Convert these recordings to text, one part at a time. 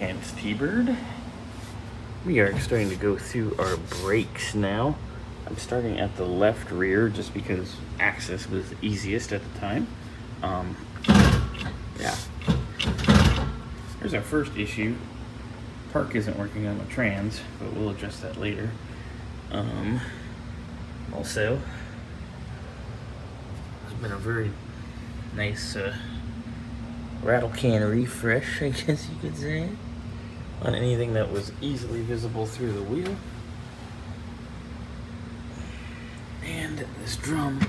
And it's T-Bird. We are starting to go through our brakes now. I'm starting at the left rear just because access was easiest at the time. Yeah. Here's our first issue. Park isn't working on the trans, but we'll address that later. Also, it's been a very nice rattle can refresh, I guess you could say, on anything that was easily visible through the wheel. And this drum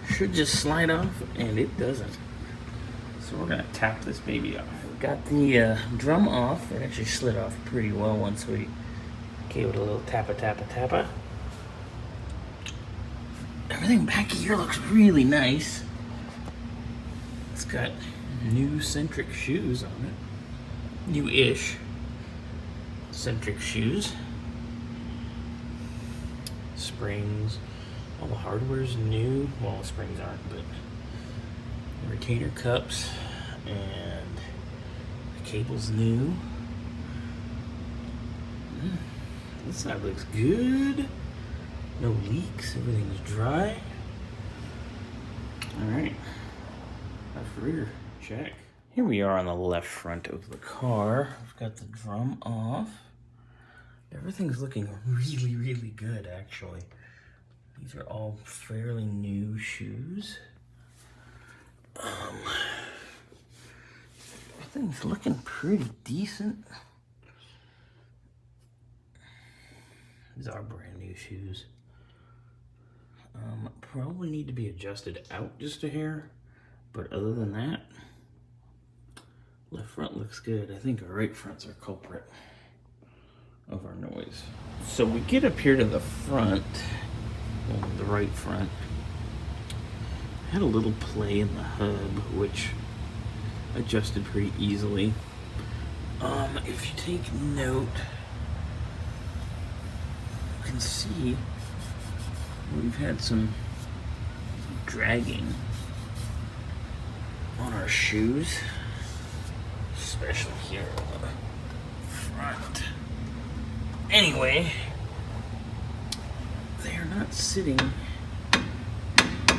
should just slide off, and it doesn't. So we're gonna tap this baby off. Got the drum off. It actually slid off pretty well once we gave it a little tappa. Everything back here looks really nice. It's got new centric shoes on it. New-ish centric shoes. Springs. All the hardware's new. Well, the springs aren't, but the retainer cups and the cable's new. This side looks good. No leaks. Everything's dry. All right. Left rear check. Here we are on the left front of the car. We've got the drum off. Everything's looking really good, actually. These are all fairly new shoes. Everything's looking pretty decent. These are brand new shoes. Probably need to be adjusted out just a hair, but other than that, left front looks good. I think our right front's our culprit of our noise. So we get up here to the front, well, the right front. Had a little play in the hub, which adjusted pretty easily. If you take note, you can see we've had some dragging on our shoes, especially here on the front. Anyway, they're not sitting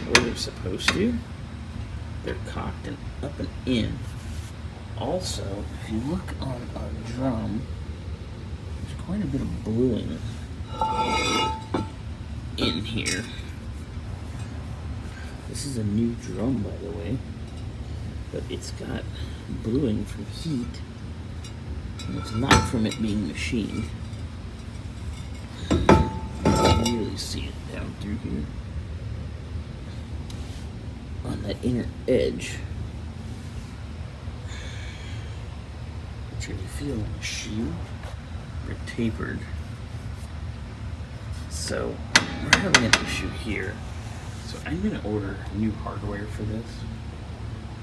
where they're supposed to. They're cocked and up and in. Also, if you look on our drum, there's quite a bit of bluing in here. This is a new drum, by the way, but it's got bluing from heat, and it's not from it being machined. You can really see it down through here on that inner edge, which if you feel in the shoe, they're tapered. So we're having an issue here. So I'm gonna order new hardware for this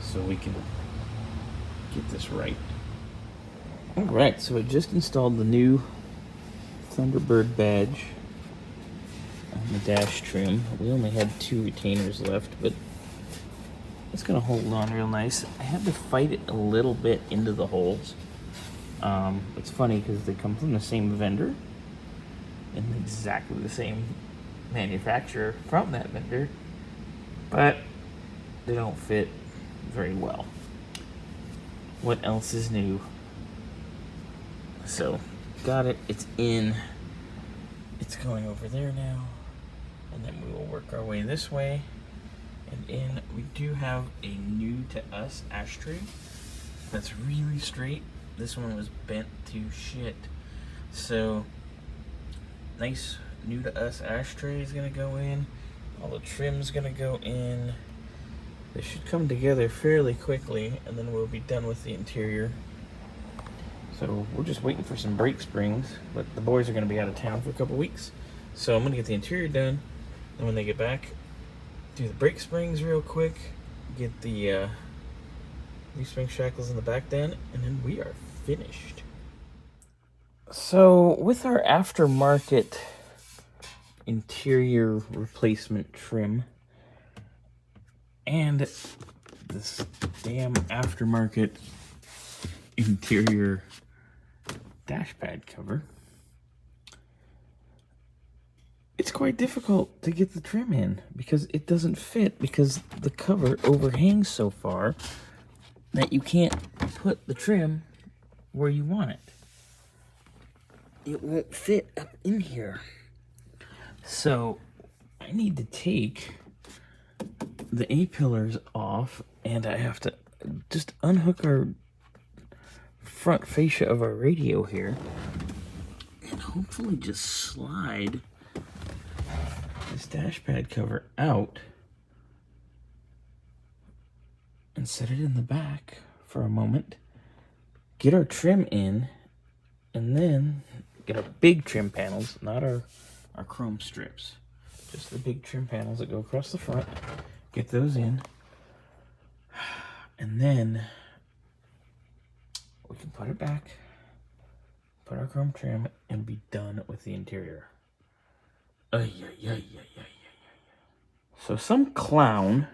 so we can get this right. All right, so I just installed the new Thunderbird badge on the dash trim. We only had 2 retainers left, but it's gonna hold on real nice. I had to fight it a little bit into the holes. It's funny because they come from the same vendor and exactly the same manufacturer from that vendor, but they don't fit very well. What else is new? So, got it. It's in. It's going over there now, and then we will work our way this way and in. We do have a new to us ashtray that's really straight. This one was bent to shit. So, nice new to us ashtray is gonna go in. All the trim's gonna go in. They should come together fairly quickly, and then we'll be done with the interior. So we're just waiting for some brake springs, but the boys are gonna be out of town for a couple weeks. So I'm gonna get the interior done, and when they get back, do the brake springs real quick, get the leaf spring shackles in the back done, and then we are finished. So with our aftermarket interior replacement trim and this damn aftermarket interior dash pad cover, it's quite difficult to get the trim in because it doesn't fit, because the cover overhangs so far that you can't put the trim where you want it. It won't fit up in here. So I need to take the A-pillars off, and I have to just unhook our front fascia of our radio here and hopefully just slide this dash pad cover out and set it in the back for a moment, get our trim in, and then get our big trim panels, not our chrome strips, just the big trim panels that go across the front, get those in, and then we can put it back, put our chrome trim, and be done with the interior. So some clown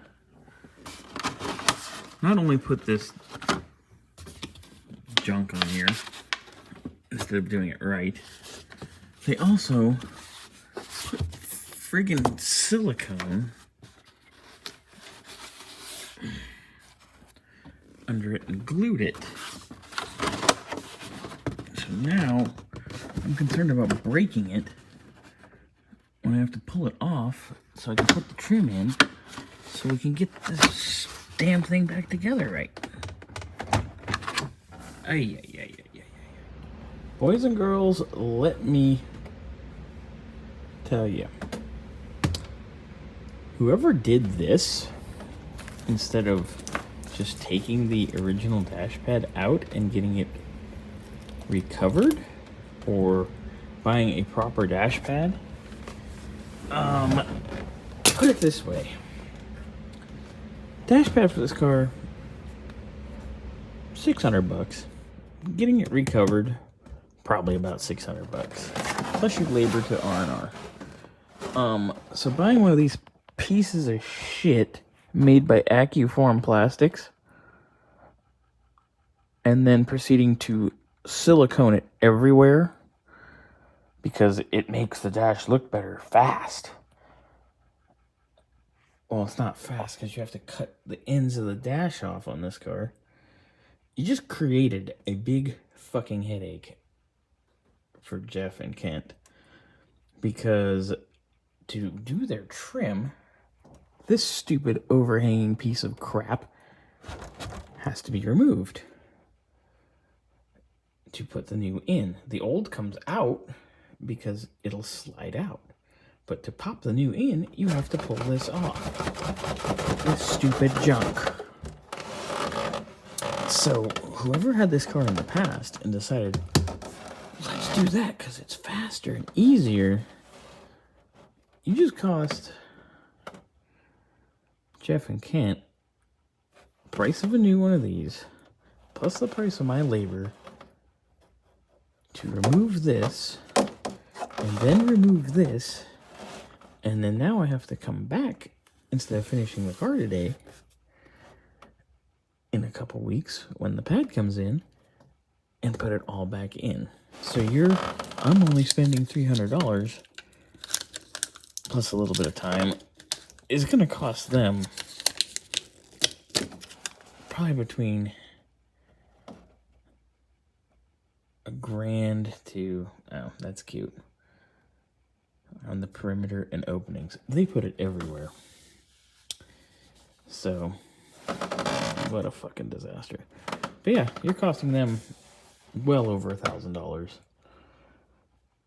not only put this junk on here instead of doing it right, they also put friggin' silicone under it and glued it. So now I'm concerned about breaking it when I have to pull it off so I can put the trim in so we can get this damn thing back together right. Boys and girls, let me tell you, whoever did this, instead of just taking the original dash pad out and getting it recovered, or buying a proper dash pad, put it this way. Dash pad for this car, $600. Getting it recovered, probably about $600. Plus your labor to R&R. So buying one of these pieces of shit made by Accuform Plastics and then proceeding to silicone it everywhere because it makes the dash look better fast. Well, it's not fast because you have to cut the ends of the dash off on this car. You just created a big fucking headache for Geoff and Kent, because to do their trim, this stupid overhanging piece of crap has to be removed to put the new in. The old comes out because it'll slide out. But to pop the new in, you have to pull this off. This stupid junk. So, whoever had this car in the past and decided, let's do that because it's faster and easier, you just cost Geoff and Kent the price of a new one of these, plus the price of my labor, to remove this, and then remove this, and then now I have to come back, instead of finishing the car today, in a couple weeks when the pad comes in, and put it all back in. So I'm only spending $300 plus a little bit of time. Is going to cost them probably between $1,000 to, oh, that's cute, on the perimeter and openings. They put it everywhere. So, what a fucking disaster. But yeah, you're costing them well over $1,000.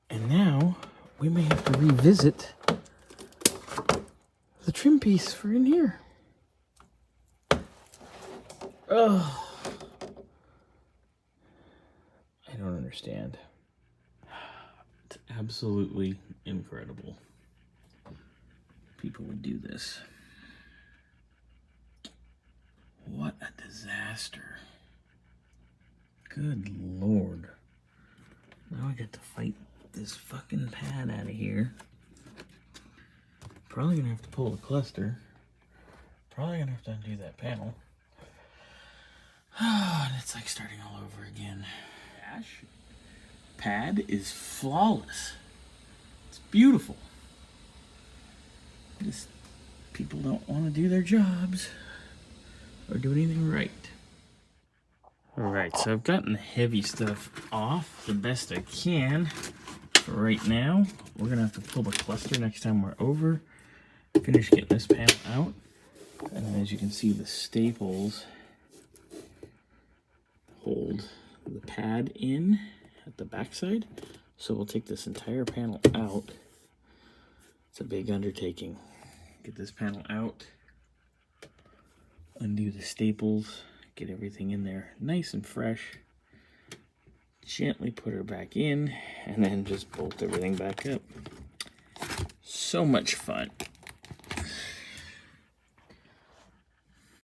And now, we may have to revisit the trim piece for in here. Oh, I don't understand. It's absolutely incredible. People would do this. What a disaster. Good Lord. Now I got to fight this fucking pad out of here. Probably gonna have to pull the cluster. Probably gonna have to undo that panel. Oh, and it's like starting all over again. Ash pad is flawless. It's beautiful. Just people don't want to do their jobs or do anything right. Alright, so I've gotten the heavy stuff off the best I can for right now. We're gonna have to pull the cluster next time we're over. Finish getting this panel out. And as you can see, the staples hold the pad in at the backside. So we'll take this entire panel out. It's a big undertaking. Get this panel out, undo the staples, get everything in there nice and fresh. Gently put her back in, and then just bolt everything back up. So much fun.